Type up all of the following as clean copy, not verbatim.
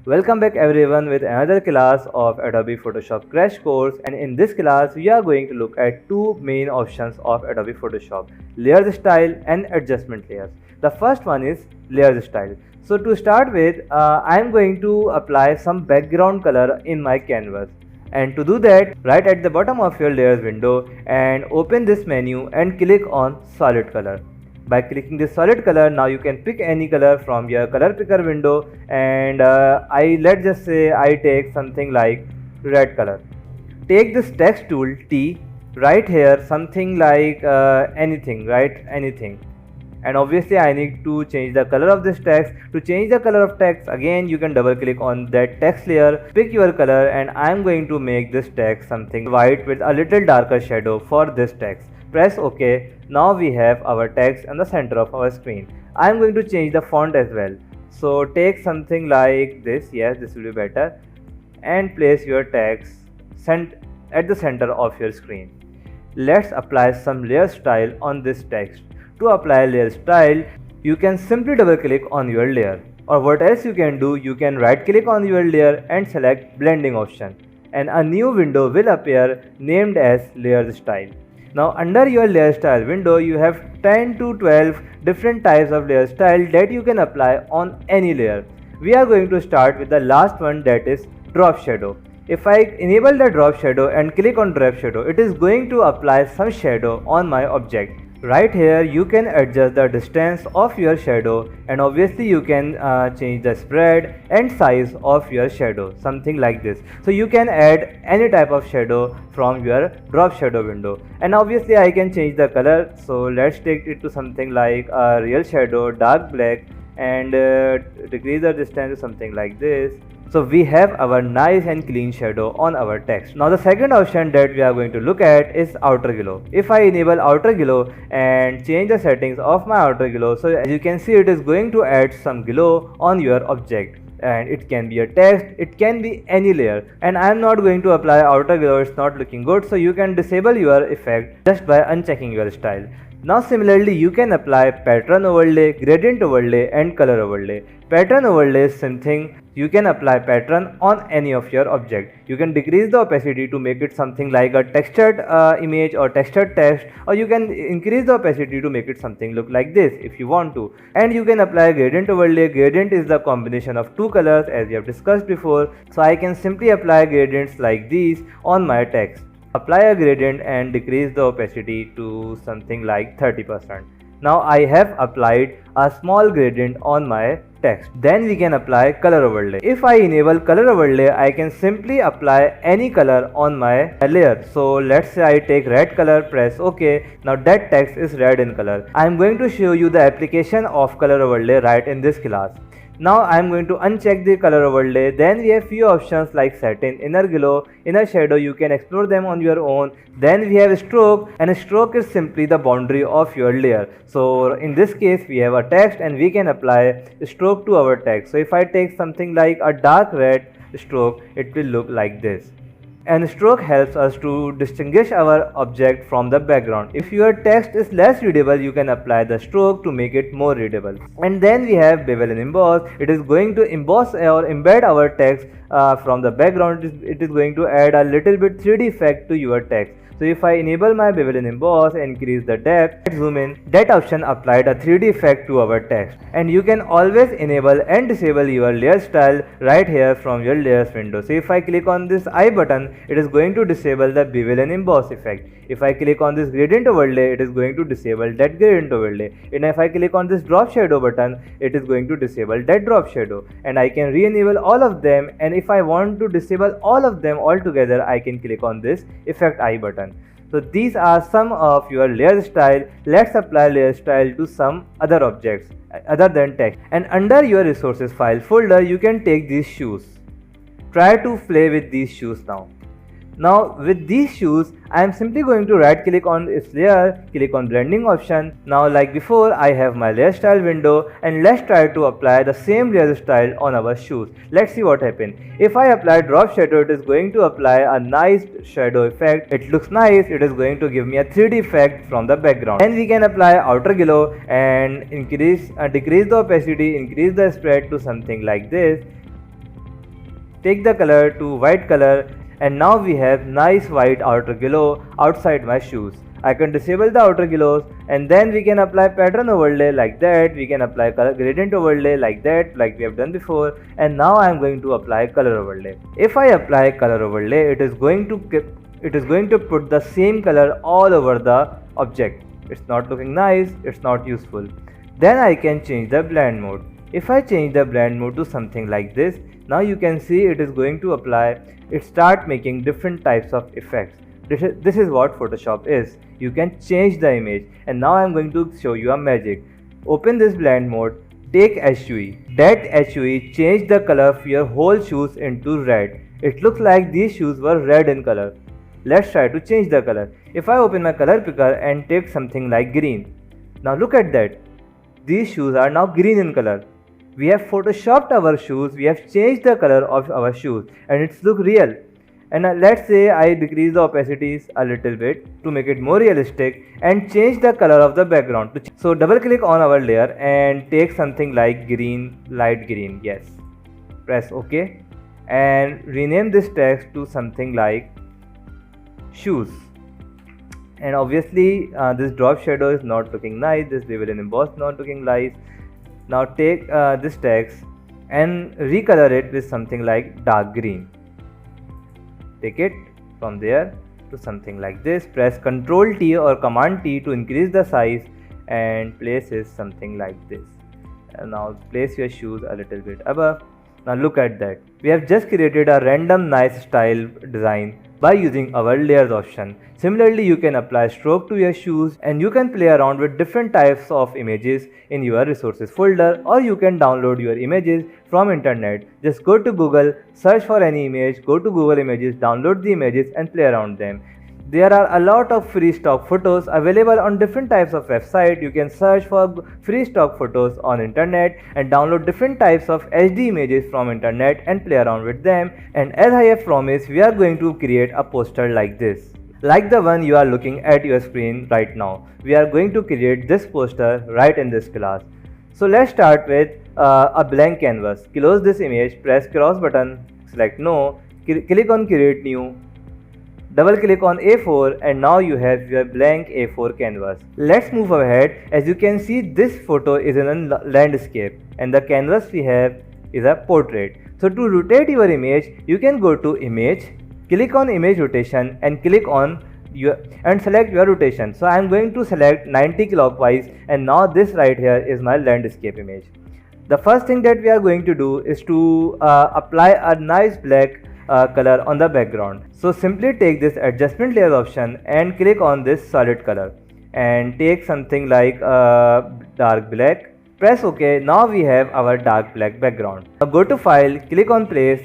Welcome back everyone with another class of Adobe Photoshop crash course, and in this class we are going to look at two main options of Adobe Photoshop: layers style and adjustment layers. The first one is layers style. So to start with, I am going to apply some background color in my canvas. And to do that, right at the bottom of your layers window and open this menu and click on solid color. By clicking this solid color, now you can pick any color from your color picker window, and let's just say I take something like red color. Take this text tool T, right here something like anything, and obviously I need to change the color of this text. To change the color of text, again you can double click on that text layer, pick your color, and I am going to make this text something white with a little darker shadow for this text. Press OK. Now we have our text in the center of our screen. I am going to change the font as well. So take something like this, yes, this will be better, and place your text at the center of your screen. Let's apply some layer style on this text. To apply layer style, you can simply double click on your layer, or what else you can do, you can right click on your layer and select blending option, and a new window will appear named as layer style. Now under your layer style window, you have 10 to 12 different types of layer style that you can apply on any layer. We are going to start with the last one, that is drop shadow. If I enable the drop shadow and click on drop shadow, it is going to apply some shadow on my object. Right here you can adjust the distance of your shadow, and obviously you can change the spread and size of your shadow, something like this. So you can add any type of shadow from your drop shadow window, and obviously I can change the color. So let's take it to something like a real shadow, dark black, and decrease the distance to something like this. So we have our nice and clean shadow on our text. Now the second option that we are going to look at is outer glow. If I enable outer glow and change the settings of my outer glow, so as you can see, it is going to add some glow on your object. And it can be a text, it can be any layer, and I am not going to apply outer glow, it's not looking good. So you can disable your effect just by unchecking your style. Now similarly you can apply pattern overlay, gradient overlay, and color overlay. Pattern overlay is something you can apply pattern on any of your object. You can decrease the opacity to make it something like a textured image or textured text, or you can increase the opacity to make it something look like this if you want to. And you can apply gradient overlay. Gradient is the combination of two colors as we have discussed before. So I can simply apply gradients like these on my text. Apply a gradient and decrease the opacity to something like 30%. Now I have applied a small gradient on my text. Then we can apply color overlay. If I enable color overlay, I can simply apply any color on my layer. So let's say I take red color, press OK. Now that text is red in color. I am going to show you the application of color overlay right in this class. Now I am going to uncheck the color overlay. Then we have few options like satin, inner glow, inner shadow. You can explore them on your own. Then we have stroke, and stroke is simply the boundary of your layer. So in this case we have a text and we can apply stroke to our text. So if I take something like a dark red stroke, it will look like this. And stroke helps us to distinguish our object from the background. If your text is less readable, you can apply the stroke to make it more readable. And then we have bevel and emboss. It is going to emboss or embed our text from the background. It is going to add a little bit 3D effect to your text. So if I enable my bevel and emboss, increase the depth, zoom in, that option applied a 3D effect to our text. And you can always enable and disable your layer style right here from your layers window. So if I click on this I button, it is going to disable the bevel and emboss effect. If I click on this gradient overlay, it is going to disable that gradient overlay. And if I click on this drop shadow button, it is going to disable that drop shadow. And I can re-enable all of them, and if I want to disable all of them altogether, I can click on this effect I button. So these are some of your layer style. Let's apply layer style to some other objects other than text. And under your resources file folder, you can take these shoes. Try to play with these shoes now. Now with these shoes, I am simply going to right click on its layer, click on blending option. Now like before, I have my layer style window, and let's try to apply the same layer style on our shoes. Let's see what happens. If I apply drop shadow, it is going to apply a nice shadow effect. It looks nice. It is going to give me a 3D effect from the background. Then we can apply outer glow and decrease the opacity, increase the spread to something like this. take the color to white color, and now we have nice white outer glow outside my shoes. I can disable the outer glows, and then we can apply pattern overlay like that. We can apply color gradient overlay like that, like we have done before. And now I am going to apply color overlay. If I apply color overlay, it is going to put the same color all over the object. It's not looking nice, it's not useful. Then I can change the blend mode. If I change the blend mode to something like this, now you can see it is going to apply, it start making different types of effects. This is what Photoshop is. You can change the image, and now I am going to show you a magic. Open this blend mode, take HUE. That HUE change the color of your whole shoes into red. It looks like these shoes were red in color. Let's try to change the color. If I open my color picker and take something like green, now look at that. These shoes are now green in color. We have photoshopped our shoes, we have changed the color of our shoes, and it's look real. And let's say I decrease the opacities a little bit to make it more realistic and change the color of the background. So double click on our layer and take something like green, light green, yes. Press OK and rename this text to something like shoes. And obviously this drop shadow is not looking nice, this label in emboss not looking nice. Now take this text and recolor it with something like dark green. Take it from there to something like this. Press Ctrl T or Command T to increase the size and place it something like this. And now place your shoes a little bit above. Now look at that. We have just created a random nice style design by using our layers option. Similarly, you can apply stroke to your shoes and you can play around with different types of images in your resources folder, or you can download your images from internet. Just go to Google, search for any image, go to Google Images, download the images and play around them. There are a lot of free stock photos available on different types of websites. You can search for free stock photos on internet and download different types of HD images from internet and play around with them. And as I have promised, we are going to create a poster like this. Like the one you are looking at your screen right now. We are going to create this poster right in this class. So let's start with a blank canvas. Close this image, press cross button, select no, click on create new. Double click on A4 and now you have your blank A4 canvas. Let's move ahead. As you can see, this photo is in a landscape and the canvas we have is a portrait. So to rotate your image, you can go to image, click on image rotation and click on and select your rotation. So I am going to select 90 clockwise and now this right here is my landscape image. The first thing that we are going to do is to apply a nice black color on the background. So simply take this adjustment layer option and click on this solid color and take something like dark black. Press OK. Now we have our dark black background. Now go to file, click on place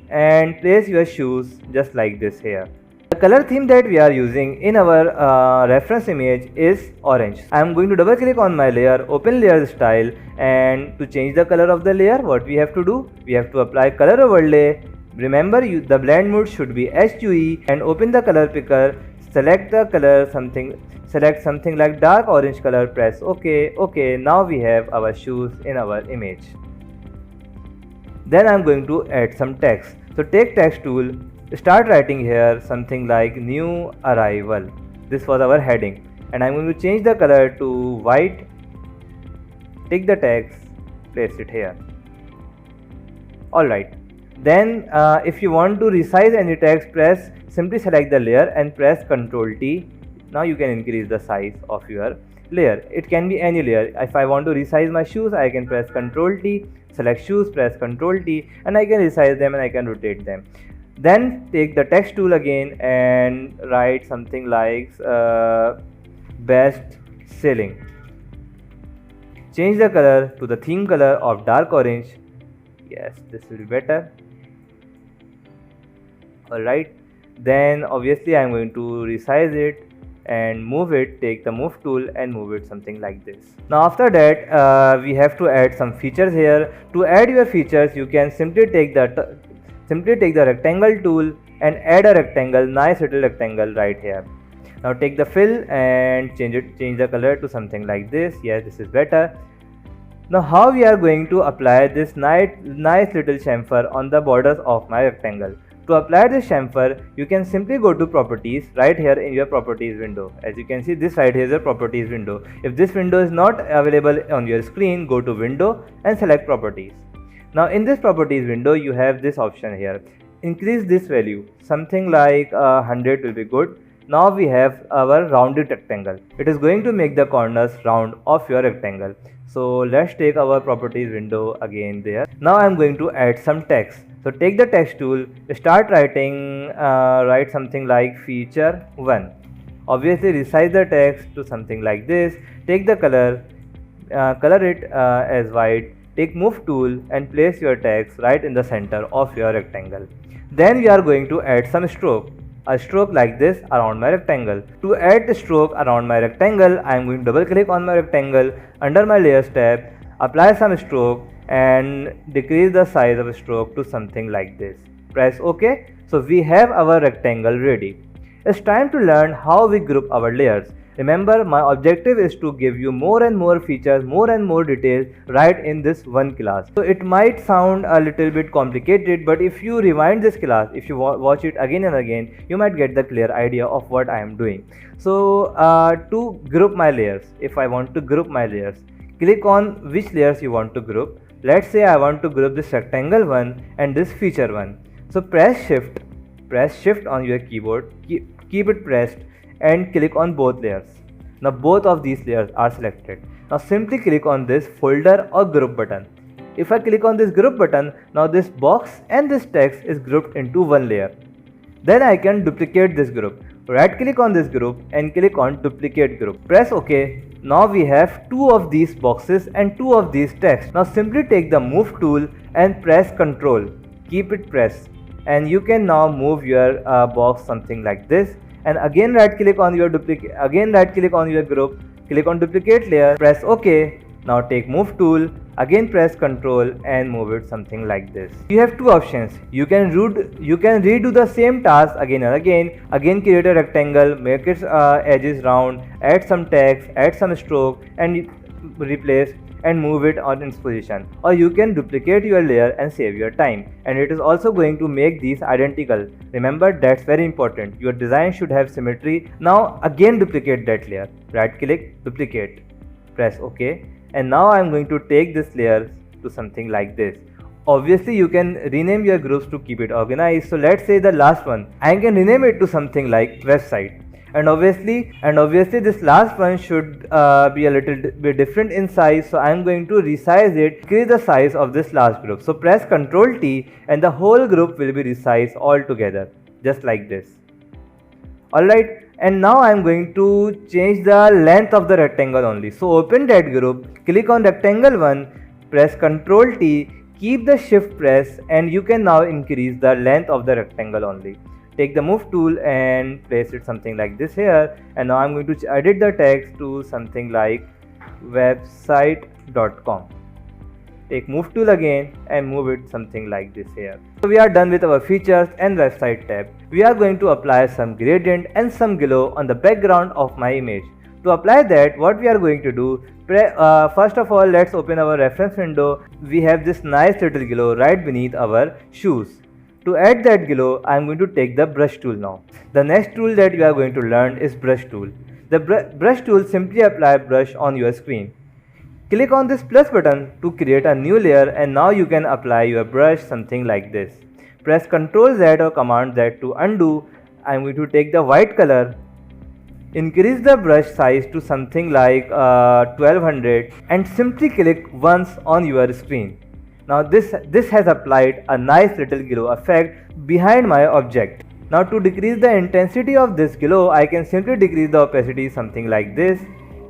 and place your shoes just like this here. The color theme that we are using in our reference image is orange. I am going to double click on my layer, open layer style, and to change the color of the layer, what we have to do? We have to apply color overlay. Remember, the blend mode should be HUE and open the color picker, select the color select something like dark orange color, press OK. OK, now we have our shoes in our image. Then I am going to add some text. So take text tool, start writing here something like new arrival. This was our heading and I am going to change the color to white. Take the text, place it here. Alright. Then if you want to resize any text, simply select the layer and press Ctrl T. Now you can increase the size of your layer. It can be any layer. If I want to resize my shoes, I can press Ctrl T, select shoes, press Ctrl T and I can resize them and I can rotate them. Then take the text tool again and write something like best selling. Change the color to the theme color of dark orange. Yes, this will be better. Alright, then obviously I am going to resize it and move it, take the move tool and move it something like this. Now after that we have to add some features here. To add your features, you can simply take the rectangle tool and add a rectangle, nice little rectangle right here. Now take the fill and change the color to something like this. Yes, this is better. Now how we are going to apply this nice little chamfer on the borders of my rectangle. To apply this chamfer, you can simply go to properties right here in your properties window. As you can see, this right here is a properties window. If this window is not available on your screen, go to window and select properties. Now in this properties window, you have this option here. Increase this value, something like 100 will be good. Now we have our rounded rectangle. It is going to make the corners round of your rectangle. So let's take our properties window again there. Now I am going to add some text. So take the text tool, start writing, write something like feature 1. Obviously resize the text to something like this. Take the color, color it as white. Take move tool and place your text right in the center of your rectangle. Then we are going to add some stroke. A stroke like this around my rectangle. To add the stroke around my rectangle, I am going to double click on my rectangle under my layers tab, apply some stroke and decrease the size of a stroke to something like this. Press OK. So we have our rectangle ready. It's time to learn how we group our layers. Remember, my objective is to give you more and more features, more and more details right in this one class. So it might sound a little bit complicated, but if you rewind this class, if you watch it again and again, you might get the clear idea of what I am doing. So to group my layers, if I want to group my layers, click on which layers you want to group. Let's say I want to group this rectangle one and this feature one. So press shift on your keyboard, keep it pressed and click on both layers. Now both of these layers are selected. Now simply click on this folder or group button. If I click on this group button, now this box and this text is grouped into one layer. Then I can duplicate this group. Right click on this group and click on duplicate group. Press OK. Now we have two of these boxes and two of these text. Now simply take the move tool and press Ctrl. Keep it pressed. And you can now move your box something like this. And again right click on your group, click on duplicate layer, press OK. Now take move tool, again press Ctrl and move it something like this. You have two options. You can redo the same task again and again create a rectangle, make its edges round, add some text, add some stroke and replace and move it on its position. Or you can duplicate your layer and save your time, and it is also going to make these identical. Remember, that's very important. Your design should have symmetry. Now again duplicate that layer, right click, duplicate, press OK. And now I am going to take this layer to something like this. Obviously you can rename your groups to keep it organized. So let's say the last one, I can rename it to something like website. And obviously this last one should be a little bit different in size, so I am going to resize it, increase the size of this last group. So press Ctrl T and the whole group will be resized all together, just like this. Alright, and now I am going to change the length of the rectangle only. So open that group, click on rectangle 1, press Ctrl T, keep the shift press, and you can now increase the length of the rectangle only. Take the move tool and place it something like this here, and now I'm going to edit the text to something like website.com. Take move tool again and move it something like this here. So we are done with our features and website tab. We are going to apply some gradient and some glow on the background of my image. To apply that, what we are going to do, first of all, let's open our reference window. We have this nice little glow right beneath our shoes. To add that glow, I am going to take the brush tool now. The next tool that we are going to learn is brush tool. The brush tool, simply apply brush on your screen. Click on this plus button to create a new layer, and now you can apply your brush something like this. Press Ctrl Z or Command Z to undo. I am going to take the white color, increase the brush size to something like 1200 and simply click once on your screen. Now this has applied a nice little glow effect behind my object. Now to decrease the intensity of this glow, I can simply decrease the opacity something like this,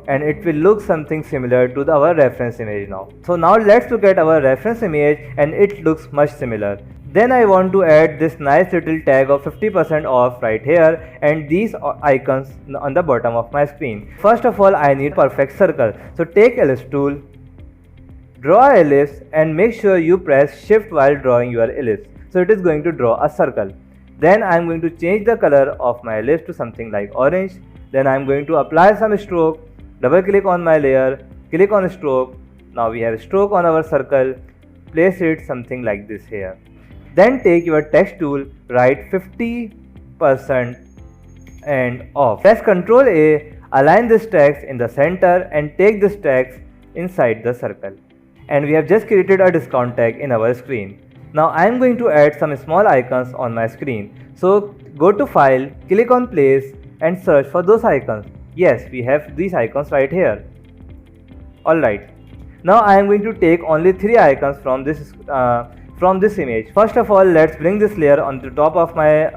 and it will look something similar to our reference image now. So now let's look at our reference image, and it looks much similar. Then I want to add this nice little tag of 50% off right here and these icons on the bottom of my screen. First of all, I need perfect circle. So take ellipse tool, draw an ellipse and make sure you press shift while drawing your ellipse. So it is going to draw a circle. Then I am going to change the color of my ellipse to something like orange. Then I am going to apply some stroke, double click on my layer, click on stroke, Now we have stroke on our circle. Place it something like this here. Then take your text tool, write 50% and off. Press Ctrl A, align this text in the center and take this text inside the circle. And we have just created a discount tag in our screen. Now I am going to add some small icons on my screen. So go to File, click on Place and search for those icons. Yes, we have these icons right here. Alright. Now I am going to take only 3 icons from this image. First of all, let's bring this layer on the top of my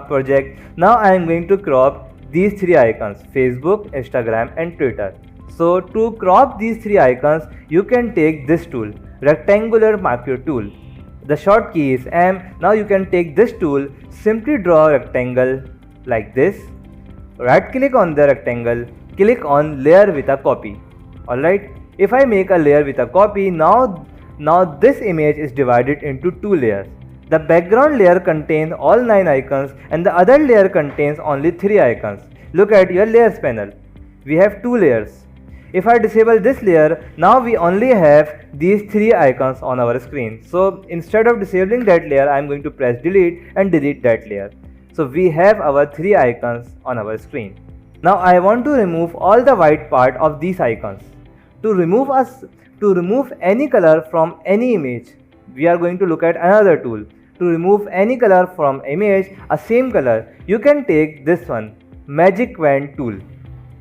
project. Now I am going to crop these 3 icons: Facebook, Instagram and Twitter. So to crop these 3 icons, you can take this tool, rectangular macro tool. The short key is M. Now you can take this tool, simply draw a rectangle like this. Right click on the rectangle, click on layer with a copy. Alright, if I make a layer with a copy, now this image is divided into 2 layers. The background layer contains all 9 icons and the other layer contains only 3 icons. Look at your layers panel. We have 2 layers. If I disable this layer, now we only have these 3 icons on our screen. So instead of disabling that layer, I am going to press delete and delete that layer. So we have our 3 icons on our screen. Now I want to remove all the white part of these icons. To remove any color from any image, we are going to look at another tool. To remove any color from image, a same color, you can take this one, Magic Wand tool.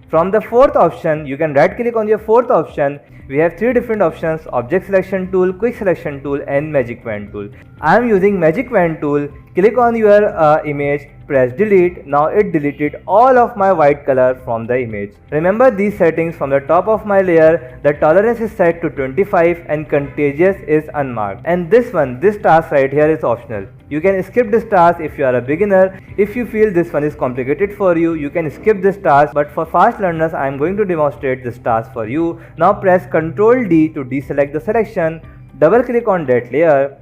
From the 4th option, you can right click on your 4th option. We have 3 different options: Object Selection Tool, Quick Selection Tool and Magic Wand tool. I am using Magic Wand tool. Click on your image, press delete. Now it deleted all of my white color from the image. Remember these settings from the top of my layer. The tolerance is set to 25 and contagious is unmarked. And this task right here is optional. You can skip this task if you are a beginner. If you feel this one is complicated for you, you can skip this task. But for fast learners, I am going to demonstrate this task for you. Now press Ctrl D to deselect the selection. Double click on that layer.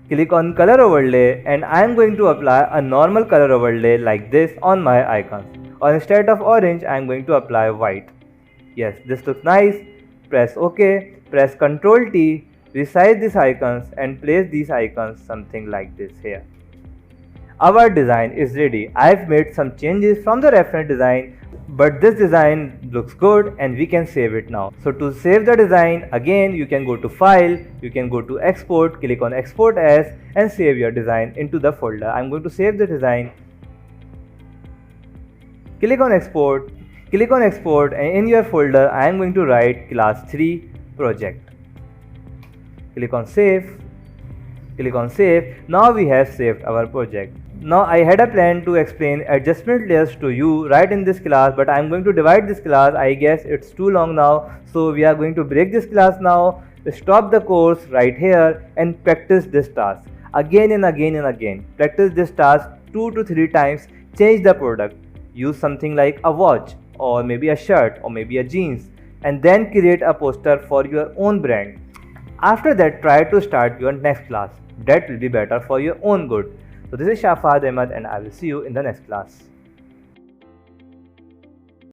Click on color overlay and I am going to apply a normal color overlay like this on my icons. Or instead of orange, I am going to apply white. Yes, this looks nice. Press OK. Press Ctrl T. Resize these icons and place these icons something like this here. Our design is ready. I have made some changes from the reference design, but this design looks good and we can save it now. So to save the design, again you can go to File, you can go to Export, click on Export As and save your design into the folder. I'm going to save the design. Click on Export and in your folder I am going to write class 3 project. Click on Save. Now we have saved our project. Now I had a plan to explain adjustment layers to you right in this class, but I am going to divide this class. I guess it's too long now, so we are going to break this class now. Stop the course right here and practice this task again and again and again. Practice this task 2 to 3 times. Change the product. Use something like a watch or maybe a shirt or maybe a jeans, and then create a poster for your own brand. After that, try to start your next class. That will be better for your own good. So this is Shafad Ahmed and I will see you in the next class.